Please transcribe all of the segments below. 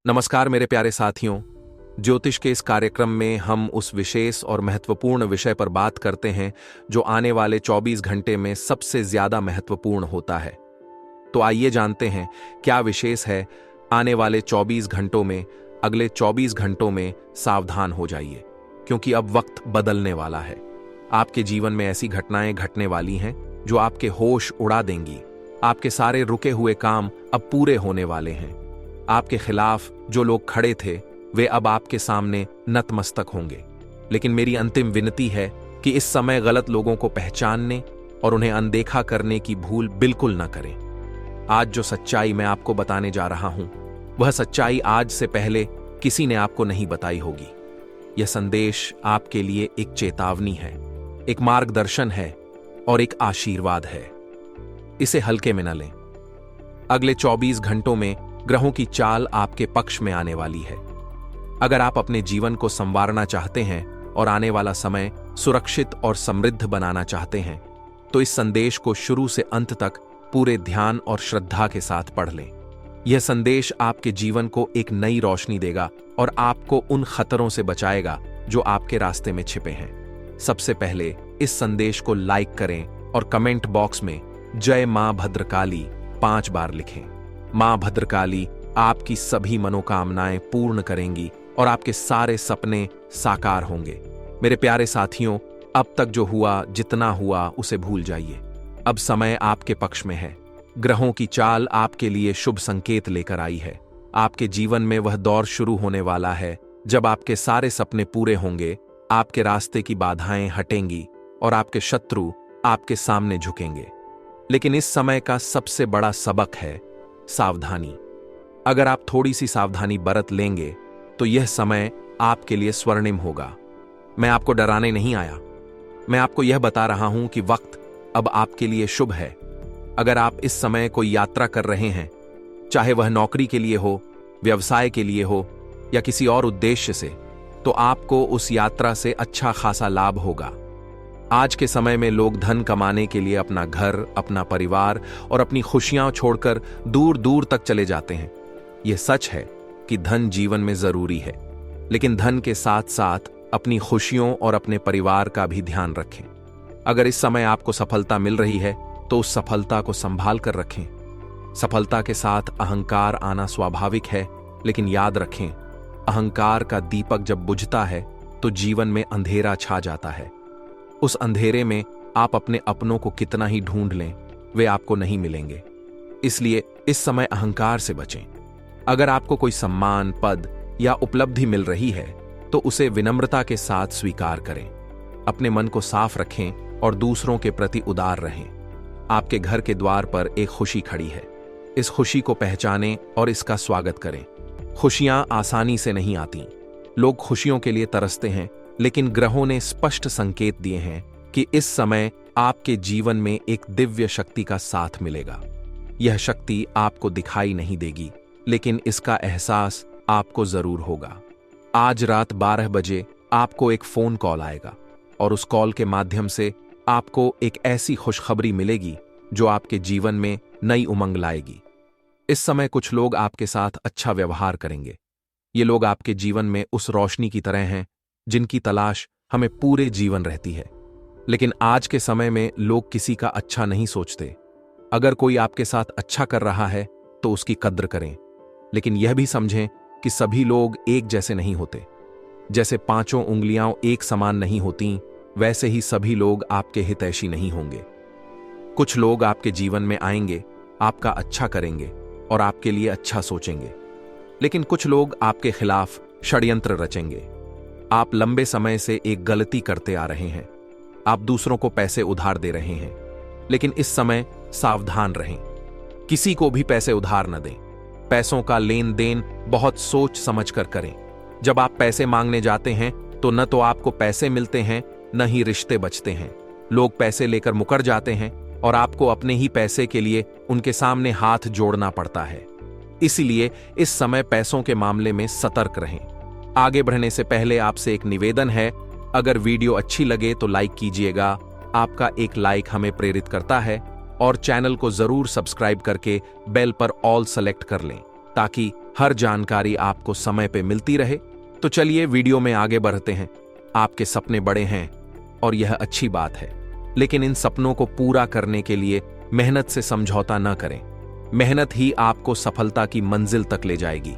नमस्कार मेरे प्यारे साथियों। ज्योतिष के इस कार्यक्रम में हम उस विशेष और महत्वपूर्ण विषय पर बात करते हैं जो आने वाले 24 घंटे में सबसे ज्यादा महत्वपूर्ण होता है। तो आइए जानते हैं क्या विशेष है आने वाले 24 घंटों में। अगले 24 घंटों में सावधान हो जाइए, क्योंकि अब वक्त बदलने वाला है। आपके जीवन में ऐसी घटनाएं घटने वाली हैं जो आपके होश उड़ा देंगी। आपके सारे रुके हुए काम अब पूरे होने वाले हैं। आपके खिलाफ जो लोग खड़े थे वे अब आपके सामने नतमस्तक होंगे। लेकिन मेरी अंतिम विनती है कि इस समय गलत लोगों को पहचानने और उन्हें अनदेखा करने की भूल बिल्कुल न करें। आज जो सच्चाई मैं आपको बताने जा रहा हूं, वह सच्चाई आज से पहले किसी ने आपको नहीं बताई होगी। यह संदेश आपके लिए एक चेतावनी है, एक मार्गदर्शन है और एक आशीर्वाद है। इसे हल्के में न लें। अगले 24 घंटों में ग्रहों की चाल आपके पक्ष में आने वाली है। अगर आप अपने जीवन को संवारना चाहते हैं और आने वाला समय सुरक्षित और समृद्ध बनाना चाहते हैं, तो इस संदेश को शुरू से अंत तक पूरे ध्यान और श्रद्धा के साथ पढ़ लें। यह संदेश आपके जीवन को एक नई रोशनी देगा और आपको उन खतरों से बचाएगा जो आपके रास्ते में छिपे हैं। सबसे पहले इस संदेश को लाइक करें और कमेंट बॉक्स में जय मां भद्रकाली 5 बार लिखें। मां भद्रकाली आपकी सभी मनोकामनाएं पूर्ण करेंगी और आपके सारे सपने साकार होंगे। मेरे प्यारे साथियों, अब तक जो हुआ, जितना हुआ, उसे भूल जाइए। अब समय आपके पक्ष में है। ग्रहों की चाल आपके लिए शुभ संकेत लेकर आई है। आपके जीवन में वह दौर शुरू होने वाला है जब आपके सारे सपने पूरे होंगे, आपके रास्ते की बाधाएं हटेंगी और आपके शत्रु आपके सामने झुकेंगे। लेकिन इस समय का सबसे बड़ा सबक है सावधानी। अगर आप थोड़ी सी सावधानी बरत लेंगे तो यह समय आपके लिए स्वर्णिम होगा। मैं आपको डराने नहीं आया, मैं आपको यह बता रहा हूं कि वक्त अब आपके लिए शुभ है। अगर आप इस समय कोई यात्रा कर रहे हैं, चाहे वह नौकरी के लिए हो, व्यवसाय के लिए हो या किसी और उद्देश्य से, तो आपको उस यात्रा से अच्छा खासा लाभ होगा। आज के समय में लोग धन कमाने के लिए अपना घर, अपना परिवार और अपनी खुशियां छोड़कर दूर दूर तक चले जाते हैं। यह सच है कि धन जीवन में जरूरी है, लेकिन धन के साथ साथ अपनी खुशियों और अपने परिवार का भी ध्यान रखें। अगर इस समय आपको सफलता मिल रही है तो उस सफलता को संभाल कर रखें। सफलता के साथ अहंकार आना स्वाभाविक है, लेकिन याद रखें, अहंकार का दीपक जब बुझता है तो जीवन में अंधेरा छा जाता है। उस अंधेरे में आप अपने अपनों को कितना ही ढूंढ लें, वे आपको नहीं मिलेंगे। इसलिए इस समय अहंकार से बचें। अगर आपको कोई सम्मान, पद या उपलब्धि मिल रही है तो उसे विनम्रता के साथ स्वीकार करें। अपने मन को साफ रखें और दूसरों के प्रति उदार रहें। आपके घर के द्वार पर एक खुशी खड़ी है। इस खुशी को पहचानें और इसका स्वागत करें। खुशियां आसानी से नहीं आती। लोग खुशियों के लिए तरसते हैं, लेकिन ग्रहों ने स्पष्ट संकेत दिए हैं कि इस समय आपके जीवन में एक दिव्य शक्ति का साथ मिलेगा। यह शक्ति आपको दिखाई नहीं देगी, लेकिन इसका एहसास आपको जरूर होगा। आज रात 12 बजे आपको एक फोन कॉल आएगा और उस कॉल के माध्यम से आपको एक ऐसी खुशखबरी मिलेगी जो आपके जीवन में नई उमंग लाएगी। इस समय कुछ लोग आपके साथ अच्छा व्यवहार करेंगे। ये लोग आपके जीवन में उस रोशनी की तरह हैं जिनकी तलाश हमें पूरे जीवन रहती है। लेकिन आज के समय में लोग किसी का अच्छा नहीं सोचते। अगर कोई आपके साथ अच्छा कर रहा है तो उसकी कद्र करें, लेकिन यह भी समझें कि सभी लोग एक जैसे नहीं होते। जैसे 5 उंगलियां एक समान नहीं होती, वैसे ही सभी लोग आपके हितैषी नहीं होंगे। कुछ लोग आपके जीवन में आएंगे, आपका अच्छा करेंगे और आपके लिए अच्छा सोचेंगे, लेकिन कुछ लोग आपके खिलाफ षड्यंत्र रचेंगे। आप लंबे समय से एक गलती करते आ रहे हैं। आप दूसरों को पैसे उधार दे रहे हैं, लेकिन इस समय सावधान रहें। किसी को भी पैसे उधार न दें। पैसों का लेन देन बहुत सोच समझ कर करें। जब आप पैसे मांगने जाते हैं तो न तो आपको पैसे मिलते हैं, न ही रिश्ते बचते हैं। लोग पैसे लेकर मुकर जाते हैं और आपको अपने ही पैसे के लिए उनके सामने हाथ जोड़ना पड़ता है। इसीलिए इस समय पैसों के मामले में सतर्क रहें। आगे बढ़ने से पहले आपसे एक निवेदन है, अगर वीडियो अच्छी लगे तो लाइक कीजिएगा। आपका एक लाइक हमें प्रेरित करता है और चैनल को जरूर सब्सक्राइब करके बेल पर ऑल सेलेक्ट कर लें। ताकि हर जानकारी आपको समय पे मिलती रहे। तो चलिए वीडियो में आगे बढ़ते हैं। आपके सपने बड़े हैं और यह अच्छी बात है, लेकिन इन सपनों को पूरा करने के लिए मेहनत से समझौता न करें। मेहनत ही आपको सफलता की मंजिल तक ले जाएगी।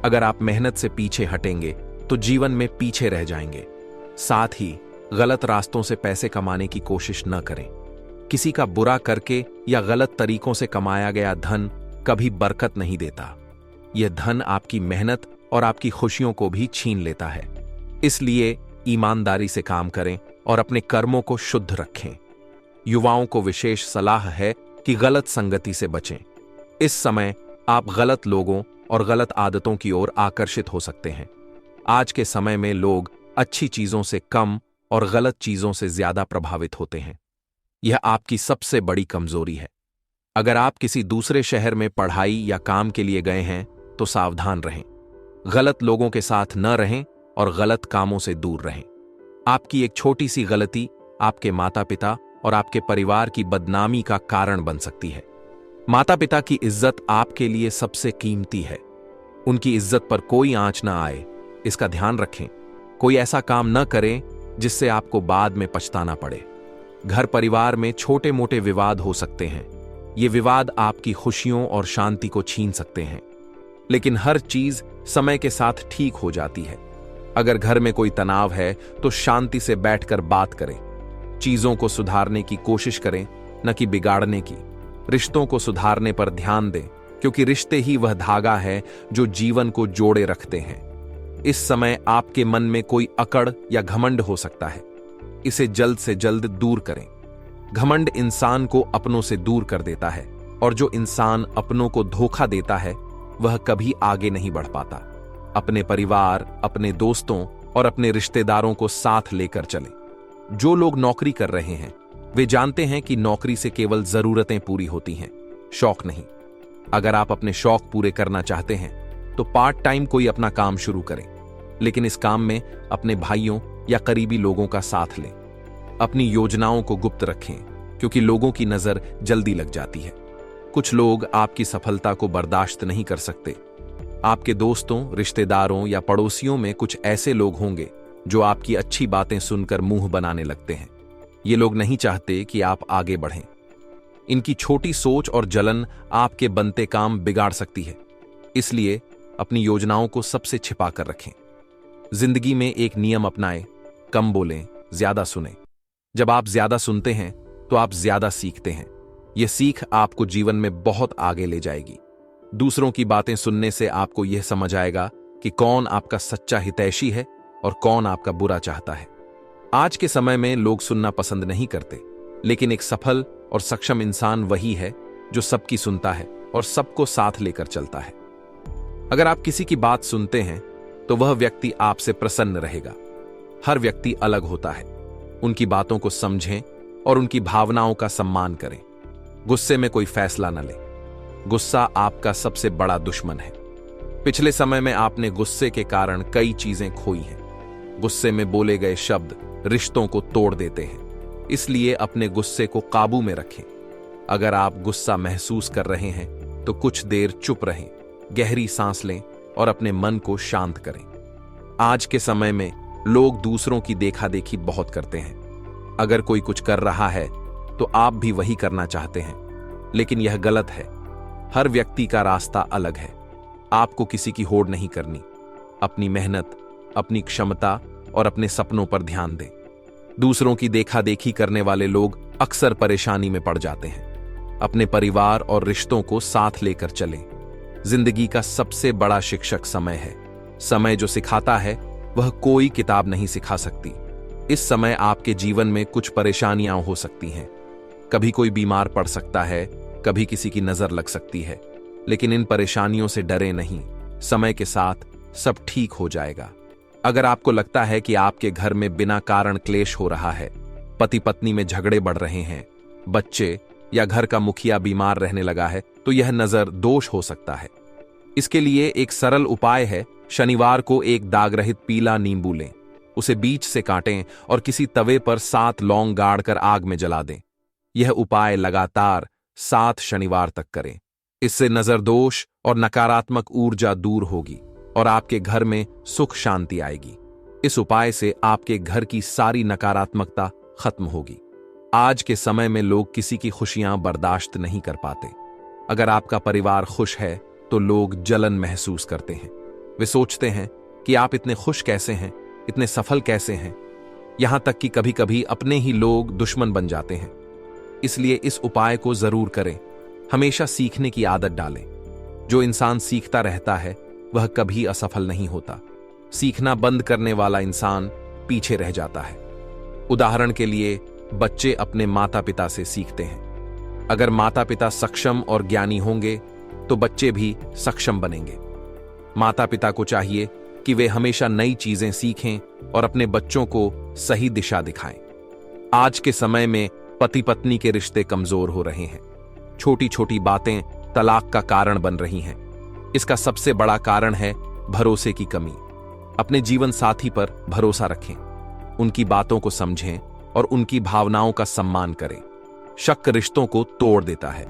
अगर आप मेहनत से पीछे हटेंगे तो जीवन में पीछे रह जाएंगे। साथ ही गलत रास्तों से पैसे कमाने की कोशिश न करें। किसी का बुरा करके या गलत तरीकों से कमाया गया धन कभी बरकत नहीं देता। यह धन आपकी मेहनत और आपकी खुशियों को भी छीन लेता है। इसलिए ईमानदारी से काम करें और अपने कर्मों को शुद्ध रखें। युवाओं को विशेष सलाह है कि गलत संगति से बचें। इस समय आप गलत लोगों और गलत आदतों की ओर आकर्षित हो सकते हैं। आज के समय में लोग अच्छी चीजों से कम और गलत चीजों से ज्यादा प्रभावित होते हैं। यह आपकी सबसे बड़ी कमजोरी है। अगर आप किसी दूसरे शहर में पढ़ाई या काम के लिए गए हैं तो सावधान रहें। गलत लोगों के साथ न रहें और गलत कामों से दूर रहें। आपकी एक छोटी सी गलती आपके माता पिता और आपके परिवार की बदनामी का कारण बन सकती है। माता पिता की इज्जत आपके लिए सबसे कीमती है। उनकी इज्जत पर कोई आंच ना आए, इसका ध्यान रखें। कोई ऐसा काम न करें जिससे आपको बाद में पछताना पड़े। घर परिवार में छोटे मोटे विवाद हो सकते हैं। ये विवाद आपकी खुशियों और शांति को छीन सकते हैं, लेकिन हर चीज समय के साथ ठीक हो जाती है। अगर घर में कोई तनाव है तो शांति से बैठकर बात करें। चीजों को सुधारने की कोशिश करें, न कि बिगाड़ने की। रिश्तों को सुधारने पर ध्यान दें, क्योंकि रिश्ते ही वह धागा है जो जीवन को जोड़े रखते हैं। इस समय आपके मन में कोई अकड़ या घमंड हो सकता है। इसे जल्द से जल्द दूर करें। घमंड इंसान को अपनों से दूर कर देता है, और जो इंसान अपनों को धोखा देता है वह कभी आगे नहीं बढ़ पाता। अपने परिवार, अपने दोस्तों और अपने रिश्तेदारों को साथ लेकर चलें। जो लोग नौकरी कर रहे हैं वे जानते हैं कि नौकरी से केवल जरूरतें पूरी होती हैं, शौक नहीं। अगर आप अपने शौक पूरे करना चाहते हैं तो पार्ट टाइम कोई अपना काम शुरू करें, लेकिन इस काम में अपने भाइयों या करीबी लोगों का साथ लें। अपनी योजनाओं को गुप्त रखें, क्योंकि लोगों की नजर जल्दी लग जाती है। कुछ लोग आपकी सफलता को बर्दाश्त नहीं कर सकते। आपके दोस्तों, रिश्तेदारों या पड़ोसियों में कुछ ऐसे लोग होंगे जो आपकी अच्छी बातें सुनकर मुंह बनाने लगते हैं। ये लोग नहीं चाहते कि आप आगे बढ़ें। इनकी छोटी सोच और जलन आपके बनते काम बिगाड़ सकती है। इसलिए अपनी योजनाओं को सबसे छिपा कर रखें। जिंदगी में एक नियम अपनाएं, कम बोलें, ज्यादा सुनें। जब आप ज्यादा सुनते हैं तो आप ज्यादा सीखते हैं। यह सीख आपको जीवन में बहुत आगे ले जाएगी। दूसरों की बातें सुनने से आपको यह समझ आएगा कि कौन आपका सच्चा हितैषी है और कौन आपका बुरा चाहता है। आज के समय में लोग सुनना पसंद नहीं करते, लेकिन एक सफल और सक्षम इंसान वही है जो सबकी सुनता है और सबको साथ लेकर चलता है। अगर आप किसी की बात सुनते हैं तो वह व्यक्ति आपसे प्रसन्न रहेगा। हर व्यक्ति अलग होता है। उनकी बातों को समझें और उनकी भावनाओं का सम्मान करें। गुस्से में कोई फैसला न लें। गुस्सा आपका सबसे बड़ा दुश्मन है। पिछले समय में आपने गुस्से के कारण कई चीजें खोई हैं। गुस्से में बोले गए शब्द रिश्तों को तोड़ देते हैं। इसलिए अपने गुस्से को काबू में रखें। अगर आप गुस्सा महसूस कर रहे हैं तो कुछ देर चुप रहें, गहरी सांस लें और अपने मन को शांत करें। आज के समय में लोग दूसरों की देखा देखी बहुत करते हैं। अगर कोई कुछ कर रहा है तो आप भी वही करना चाहते हैं, लेकिन यह गलत है। हर व्यक्ति का रास्ता अलग है। आपको किसी की होड़ नहीं करनी। अपनी मेहनत, अपनी क्षमता और अपने सपनों पर ध्यान दें। दूसरों की देखा देखी करने वाले लोग अक्सर परेशानी में पड़ जाते हैं। अपने परिवार और रिश्तों को साथ लेकर चलें। जिंदगी का सबसे बड़ा शिक्षक समय है। समय जो सिखाता है वह कोई किताब नहीं सिखा सकती। इस समय आपके जीवन में कुछ परेशानियां हो सकती हैं। कभी कोई बीमार पड़ सकता है, कभी किसी की नजर लग सकती है, लेकिन इन परेशानियों से डरे नहीं। समय के साथ सब ठीक हो जाएगा। अगर आपको लगता है कि आपके घर में बिना कारण क्लेश हो रहा है, पति पत्नी में झगड़े बढ़ रहे हैं, बच्चे या घर का मुखिया बीमार रहने लगा है, तो यह नजर दोष हो सकता है। इसके लिए एक सरल उपाय है। शनिवार को एक दाग रहित पीला नींबू लें, उसे बीच से काटें और किसी तवे पर 7 लौंग गाड़कर आग में जला दें। यह उपाय लगातार 7 शनिवार तक करें। इससे नजर दोष और नकारात्मक ऊर्जा दूर होगी और आपके घर में सुख शांति आएगी। इस उपाय से आपके घर की सारी नकारात्मकता खत्म होगी। आज के समय में लोग किसी की खुशियां बर्दाश्त नहीं कर पाते। अगर आपका परिवार खुश है तो लोग जलन महसूस करते हैं। वे सोचते हैं कि आप इतने खुश कैसे हैं, इतने सफल कैसे हैं। यहां तक कि कभी कभी अपने ही लोग दुश्मन बन जाते हैं। इसलिए इस उपाय को जरूर करें। हमेशा सीखने की आदत डालें। जो इंसान सीखता रहता है वह कभी असफल नहीं होता। सीखना बंद करने वाला इंसान पीछे रह जाता है। उदाहरण के लिए बच्चे अपने माता पिता से सीखते हैं। अगर माता पिता सक्षम और ज्ञानी होंगे तो बच्चे भी सक्षम बनेंगे। माता पिता को चाहिए कि वे हमेशा नई चीजें सीखें और अपने बच्चों को सही दिशा दिखाएं। आज के समय में पति पत्नी के रिश्ते कमजोर हो रहे हैं। छोटी छोटी बातें तलाक का कारण बन रही हैं। इसका सबसे बड़ा कारण है भरोसे की कमी। अपने जीवन साथी पर भरोसा रखें, उनकी बातों को समझें और उनकी भावनाओं का सम्मान करें। शक रिश्तों को तोड़ देता है।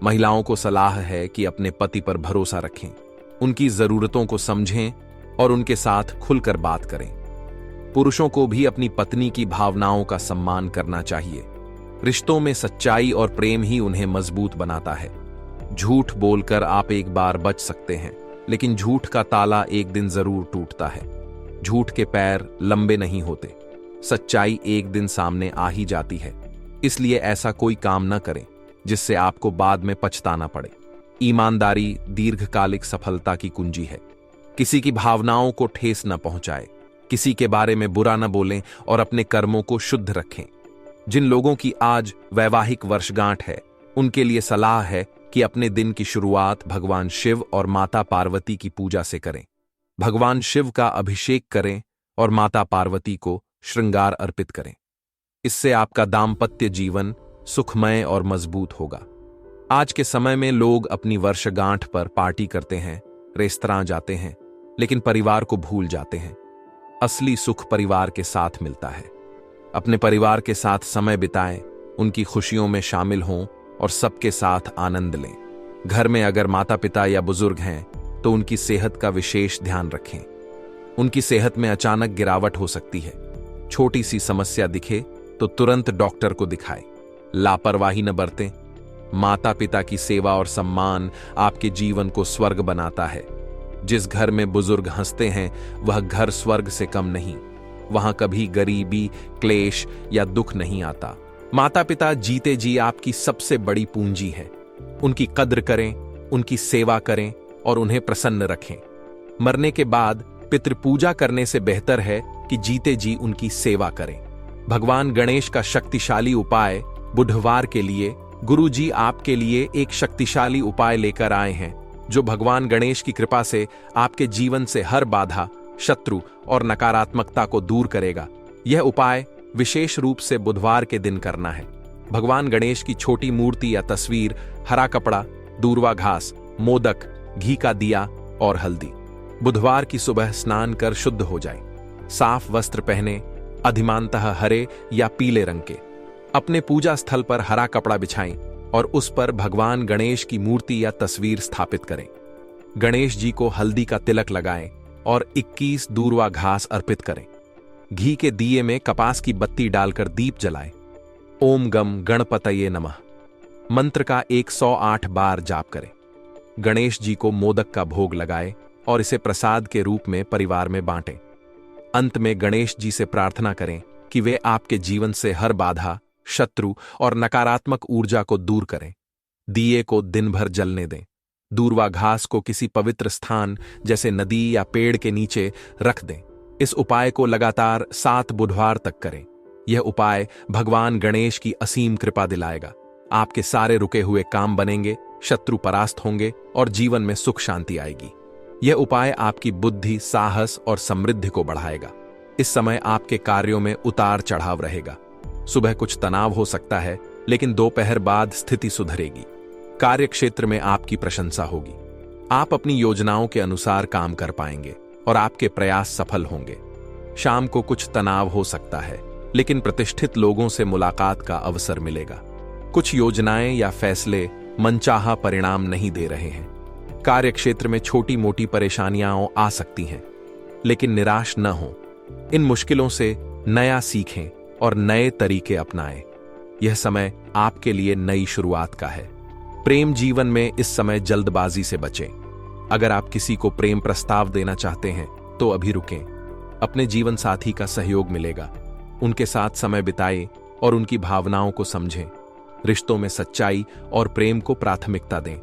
महिलाओं को सलाह है कि अपने पति पर भरोसा रखें, उनकी जरूरतों को समझें और उनके साथ खुलकर बात करें। पुरुषों को भी अपनी पत्नी की भावनाओं का सम्मान करना चाहिए। रिश्तों में सच्चाई और प्रेम ही उन्हें मजबूत बनाता है। झूठ बोलकर आप एक बार बच सकते हैं, लेकिन झूठ का ताला एक दिन जरूर टूटता है। झूठ के पैर लंबे नहीं होते। सच्चाई एक दिन सामने आ ही जाती है। इसलिए ऐसा कोई काम न करें जिससे आपको बाद में पछताना पड़े। ईमानदारी दीर्घकालिक सफलता की कुंजी है। किसी की भावनाओं को ठेस न पहुंचाए, किसी के बारे में बुरा न बोलें और अपने कर्मों को शुद्ध रखें। जिन लोगों की आज वैवाहिक वर्षगांठ है, उनके लिए सलाह है कि अपने दिन की शुरुआत भगवान शिव और माता पार्वती की पूजा से करें। भगवान शिव का अभिषेक करें और माता पार्वती को श्रृंगार अर्पित करें। इससे आपका दाम्पत्य जीवन सुखमय और मजबूत होगा। आज के समय में लोग अपनी वर्षगांठ पर पार्टी करते हैं, रेस्तरां जाते हैं, लेकिन परिवार को भूल जाते हैं। असली सुख परिवार के साथ मिलता है। अपने परिवार के साथ समय बिताएं, उनकी खुशियों में शामिल हों और सबके साथ आनंद लें। घर में अगर माता पिता या बुजुर्ग हैं तो उनकी सेहत का विशेष ध्यान रखें। उनकी सेहत में अचानक गिरावट हो सकती है। छोटी सी समस्या दिखे तो तुरंत डॉक्टर को दिखाएं। लापरवाही न बरतें। माता पिता की सेवा और सम्मान आपके जीवन को स्वर्ग बनाता है। जिस घर में बुजुर्ग हंसते हैं वह घर स्वर्ग से कम नहीं। वहां कभी गरीबी, क्लेश या दुख नहीं आता। माता पिता जीते जी आपकी सबसे बड़ी पूंजी है। उनकी कद्र करें, उनकी सेवा करें और उन्हें प्रसन्न रखें। मरने के बाद पितृपूजा करने से बेहतर है कि जीते जी उनकी सेवा करें। भगवान गणेश का शक्तिशाली उपाय बुधवार के लिए गुरुजी आपके लिए एक शक्तिशाली उपाय लेकर आए हैं, जो भगवान गणेश की कृपा से आपके जीवन से हर बाधा, शत्रु और नकारात्मकता को दूर करेगा। यह उपाय विशेष रूप से बुधवार के दिन करना है। भगवान गणेश की छोटी मूर्ति या तस्वीर, हरा कपड़ा, दूर्वा घास, मोदक, घी का दिया और हल्दी। बुधवार की सुबह स्नान कर शुद्ध हो जाए। साफ वस्त्र पहने, अधिमानतः हरे या पीले रंग के। अपने पूजा स्थल पर हरा कपड़ा बिछाएं और उस पर भगवान गणेश की मूर्ति या तस्वीर स्थापित करें। गणेश जी को हल्दी का तिलक लगाएं और 21 दूर्वा घास अर्पित करें। घी के दिए में कपास की बत्ती डालकर दीप जलाएं। ओम गम गणपतये नमः मंत्र का 108 बार जाप करें। गणेश जी को मोदक का भोग लगाएं और इसे प्रसाद के रूप में परिवार में बांटें। अंत में गणेश जी से प्रार्थना करें कि वे आपके जीवन से हर बाधा, शत्रु और नकारात्मक ऊर्जा को दूर करें। दिए को दिन भर जलने दें। दूर्वा घास को किसी पवित्र स्थान जैसे नदी या पेड़ के नीचे रख दें। इस उपाय को लगातार 7 बुधवार तक करें। यह उपाय भगवान गणेश की असीम कृपा दिलाएगा। आपके सारे रुके हुए काम बनेंगे, शत्रु परास्त होंगे और जीवन में सुख शांति आएगी। यह उपाय आपकी बुद्धि, साहस और समृद्धि को बढ़ाएगा। इस समय आपके कार्यों में उतार चढ़ाव रहेगा। सुबह कुछ तनाव हो सकता है, लेकिन दोपहर बाद स्थिति सुधरेगी। कार्य क्षेत्र में आपकी प्रशंसा होगी। आप अपनी योजनाओं के अनुसार काम कर पाएंगे और आपके प्रयास सफल होंगे। शाम को कुछ तनाव हो सकता है, लेकिन प्रतिष्ठित लोगों से मुलाकात का अवसर मिलेगा। कुछ योजनाएं या फैसले मनचाहा परिणाम नहीं दे रहे हैं। कार्य क्षेत्र में छोटी मोटी परेशानियां आ सकती हैं, लेकिन निराश न हो। इन मुश्किलों से नया सीखें और नए तरीके अपनाएं। यह समय आपके लिए नई शुरुआत का है। प्रेम जीवन में इस समय जल्दबाजी से बचें। अगर आप किसी को प्रेम प्रस्ताव देना चाहते हैं तो अभी रुकें। अपने जीवन साथी का सहयोग मिलेगा। उनके साथ समय बिताएं और उनकी भावनाओं को समझें। रिश्तों में सच्चाई और प्रेम को प्राथमिकता दें।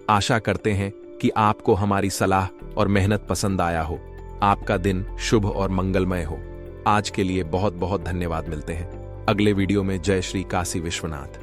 आशा करते हैं कि आपको हमारी सलाह और मेहनत पसंद आया हो। आपका दिन शुभ और मंगलमय हो। आज के लिए बहुत बहुत धन्यवाद। मिलते हैं अगले वीडियो में। जय श्री काशी विश्वनाथ।